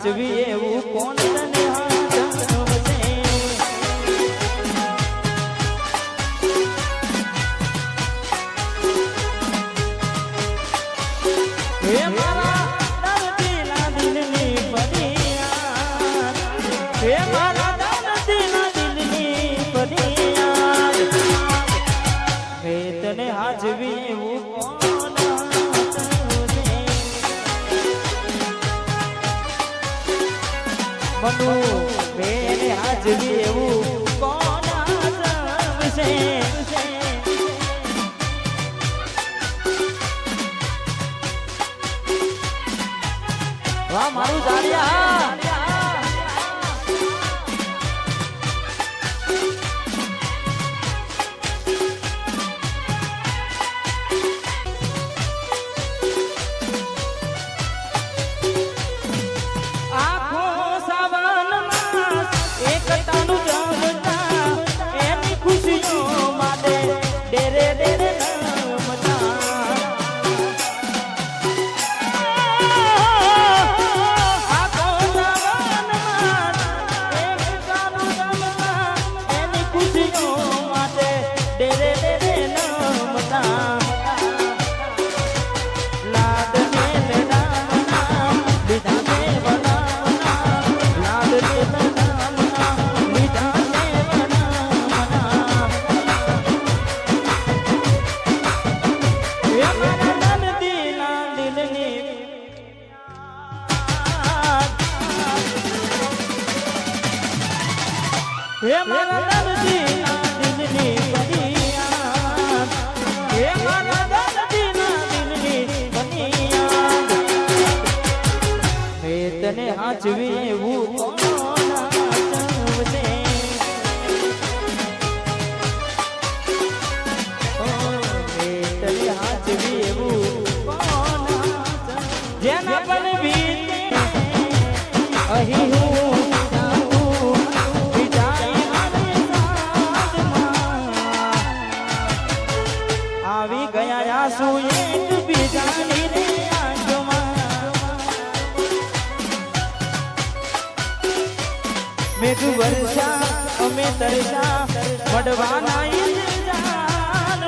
હાચવી એવું કોણ તને હાચવશે હે મારા દર્દીના દિલની ફરિયાદ હે મારા દર્દીના દિલની ફરિયાદ હે તને હાચવી એવું કોણ મનુ મેને હાજરી એવું કોણ હાજવશે વાહ મારું જાડિયા હે મારા દર્દીના દિલની ફરિયાદ હે મારા દર્દીના દિલની ફરિયાદ હે તને હાચવી એવું કોણ હાચવશે હે તને હાચવી એવું કોણ હાચવશે જેના પણ વીતે અહીં હું આવી ગયા આંસુ એક બીજાની રે આંખમાં મેઘ વર્ષા અમે તરસા મળવાના ઇંતજારમાં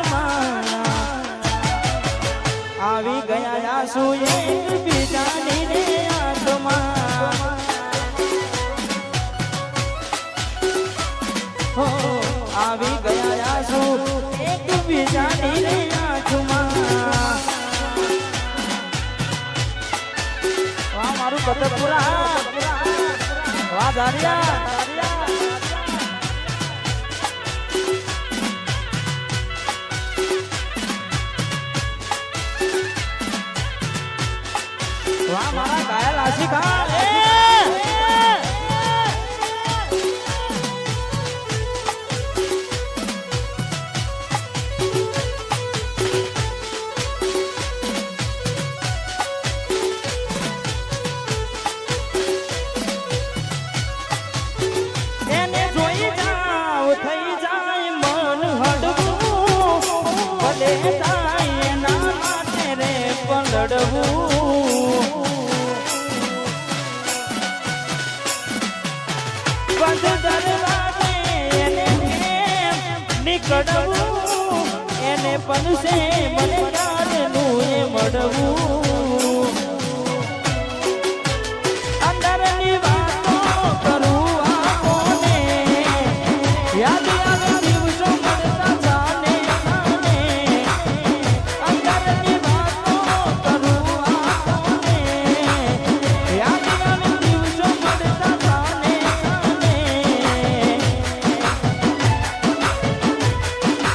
આવી ગયા આંસુ એક બીજાની રે આંખમાં હો આવી ગયા આંસુ એક બીજાની રે મારું કતપુરા વાહ ધારિયા વાહ મારા ઘાયલ આશિકા નીકળવું એને પનસે મને યાદનું એ મળવું અંદરની વાતો કરું આ કોને યાદ આવે દિવસો મળતા જાને જાને અંદરની વાતો કરું આ કોને યાદ આવે દિવસો મળતા જાને જાને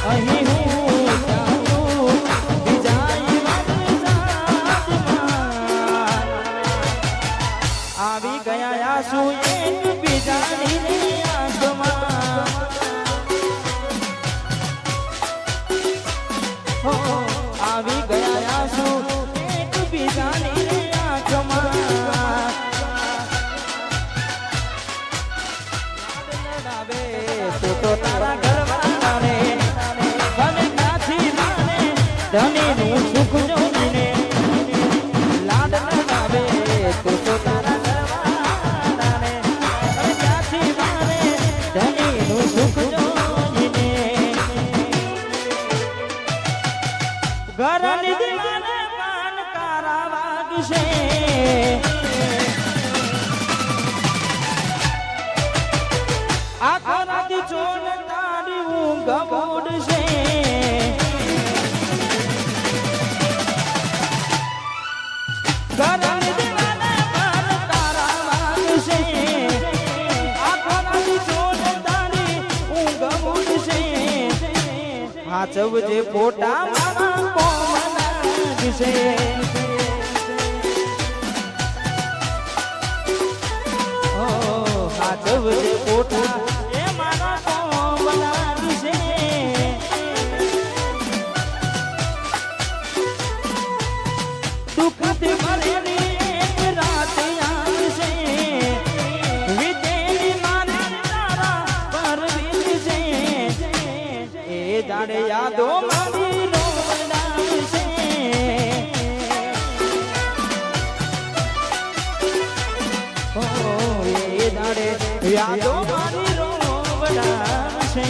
અહીં આવી ગયા આંસુ એક બીજાની રે આંખમાં હો આવી ગયા આંસુ એક બીજાની રે આંખમાં તો તારા ઘરવાળાને મને ક્યાંથી માને ધણીનું સુખ જોઈને લાડ લગાવે તો તારા ઘરવાળા ઘરની દીવાને પાન કારા વાગશે આખો રાતી ચોર તારી ઊંઘ મોડશે ઘરની દીવાને પાન કારા વાગશે આખો રાતી ચોર તારી ઊંઘ મોડશે હાચવજે ફોટા મારા કોમ લાગશે ઓ હાચવજે ફોટા એ મારા કોમ લાગશે દુઃખથી ભરેલી એક રાત આવશે વીતેલી મારી તારા પર વીતશે એ જાણે યાદો મારી રોવડાવશે ઓ એ જાણે યાદો મારી રોવડાવશે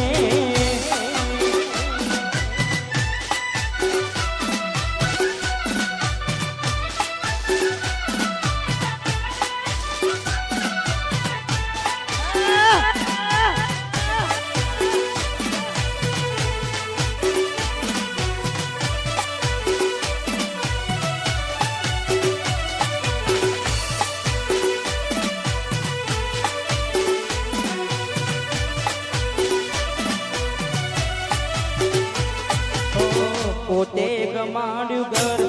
પોતે ગમાડ્યું ઘર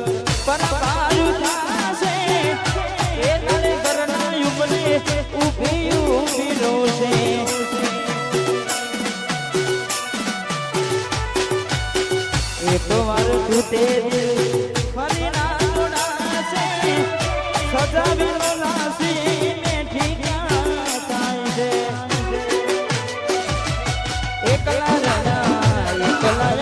પરવારું થાશે એ તારે ઘરના યુગને ઊભી ઊભી રોશે એક વાર તૂટે દિલ ફરી ના જોડાશે સજાવેલો લાસી મેઠી ક્યાં થાય છે એકલા રહ્યા એકલા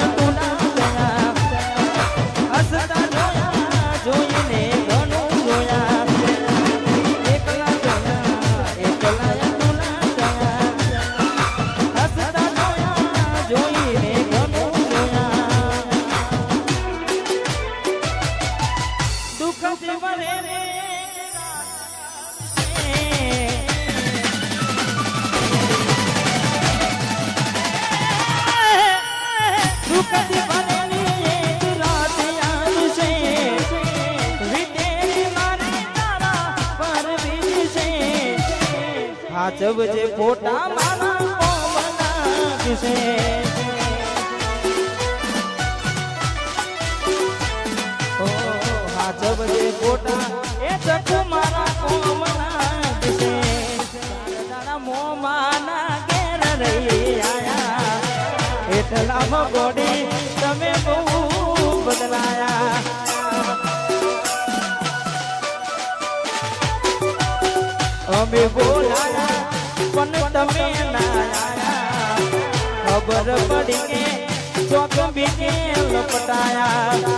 જોઈને ઘણું જોયા એકલા જોયા એકલા તુલા ગયા હસતા જોયા જોઈને ઘણું જોયા દુઃખથી ભરેલી દુઃખથી ભરેલી એક રાત આવશે હાચવજે ફોટા મારા કોમ લાગશે ઓ હાચવજે ફોટા એ ચકુ મારા કોમ લાગશે તારા મોમાના ઘેર રહી આયા એટલામાં ગોડી તમે બહુ બદલાયા અમે બોલાયા પણ તમે ના આયા ખબર પડી કે ચોક બીજે લપટાયા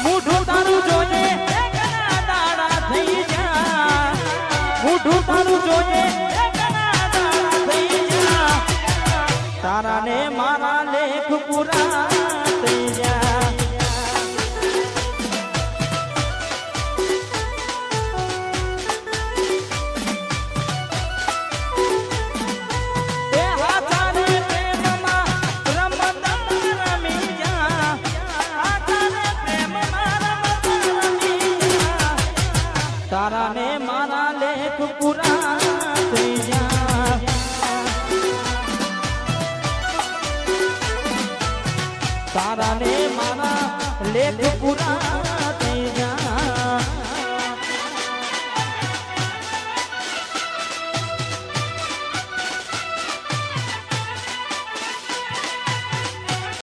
મૂઠું તારું જોજે ઘણા દાડા થઈ જા મૂઠું તારું જોજે ઘણા દાડા થઈ જા તારા ને મારા લેખ પૂરા થઈ જા તારા ને મારા લેખ પૂરા થઈ જા તારા ને મારા લેખ પૂરા